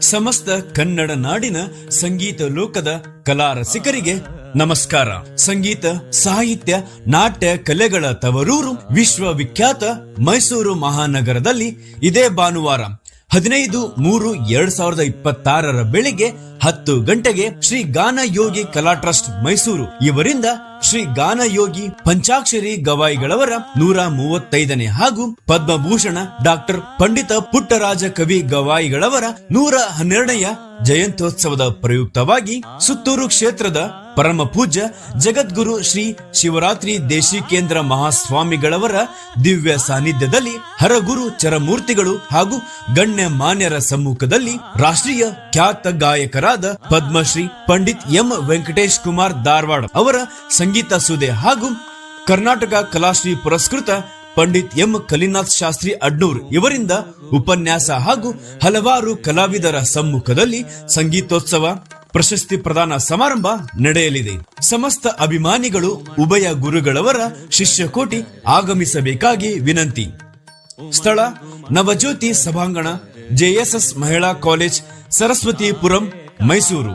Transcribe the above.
ಸಮಸ್ತ ಕನ್ನಡ ನಾಡಿನ ಸಂಗೀತ ಲೋಕದ ಕಲಾ ರಸಿಕರಿಗೆ ನಮಸ್ಕಾರ. ಸಂಗೀತ, ಸಾಹಿತ್ಯ, ನಾಟ್ಯ ಕಲೆಗಳ ತವರೂರು ವಿಶ್ವವಿಖ್ಯಾತ ಮೈಸೂರು ಮಹಾನಗರದಲ್ಲಿ ಇದೇ ಭಾನುವಾರ 15/3/2026 ಬೆಳಿಗ್ಗೆ 10 ಗಂಟೆಗೆ ಶ್ರೀ ಗಾನಯೋಗಿ ಕಲಾ ಟ್ರಸ್ಟ್ ಮೈಸೂರು ಇವರಿಂದ ಶ್ರೀ ಗಾನಯೋಗಿ ಪಂಚಾಕ್ಷರಿ ಗವಾಯಿಗಳವರ 135ನೇ ಹಾಗೂ ಪದ್ಮಭೂಷಣ ಡಾಕ್ಟರ್ ಪಂಡಿತ ಪುಟ್ಟರಾಜ ಕವಿ ಗವಾಯಿಗಳವರ 112ನೆಯ ಜಯಂತ್ಯೋತ್ಸವದ ಪ್ರಯುಕ್ತವಾಗಿ ಸುತ್ತೂರು ಕ್ಷೇತ್ರದ ಪರಮ ಪೂಜ್ಯ ಜಗದ್ಗುರು ಶ್ರೀ ಶಿವರಾತ್ರಿ ದೇಶಿಕೇಂದ್ರ ಮಹಾಸ್ವಾಮಿಗಳವರ ದಿವ್ಯ ಸಾನ್ನಿಧ್ಯದಲ್ಲಿ ಹರಗುರು ಚರಮೂರ್ತಿಗಳು ಹಾಗೂ ಗಣ್ಯ ಮಾನ್ಯರ ಸಮ್ಮುಖದಲ್ಲಿ ರಾಷ್ಟ್ರೀಯ ಖ್ಯಾತ ಗಾಯಕರಾದ ಪದ್ಮಶ್ರೀ ಪಂಡಿತ್ ಎಂ ವೆಂಕಟೇಶ್ ಕುಮಾರ್ ಧಾರವಾಡ ಅವರ ಸಂಗೀತ ಸುದೆ ಹಾಗೂ ಕರ್ನಾಟಕ ಕಲಾಶ್ರೀ ಪುರಸ್ಕೃತ ಪಂಡಿತ್ ಎಂ ಕಲಿನಾಥ್ ಶಾಸ್ತ್ರಿ ಅಡ್ನೂರ್ ಇವರಿಂದ ಉಪನ್ಯಾಸ ಹಾಗೂ ಹಲವಾರು ಕಲಾವಿದರ ಸಮ್ಮುಖದಲ್ಲಿ ಸಂಗೀತೋತ್ಸವ ಪ್ರಶಸ್ತಿ ಪ್ರದಾನ ಸಮಾರಂಭ ನಡೆಯಲಿದೆ. ಸಮಸ್ತ ಅಭಿಮಾನಿಗಳು ಉಭಯ ಗುರುಗಳವರ ಶಿಷ್ಯಕೋಟಿ ಆಗಮಿಸಬೇಕಾಗಿ ವಿನಂತಿ. ಸ್ಥಳ ನವಜ್ಯೋತಿ ಸಭಾಂಗಣ, ಜೆಎಸ್ಎಸ್ ಮಹಿಳಾ ಕಾಲೇಜ್, ಸರಸ್ವತಿಪುರಂ, ಮೈಸೂರು.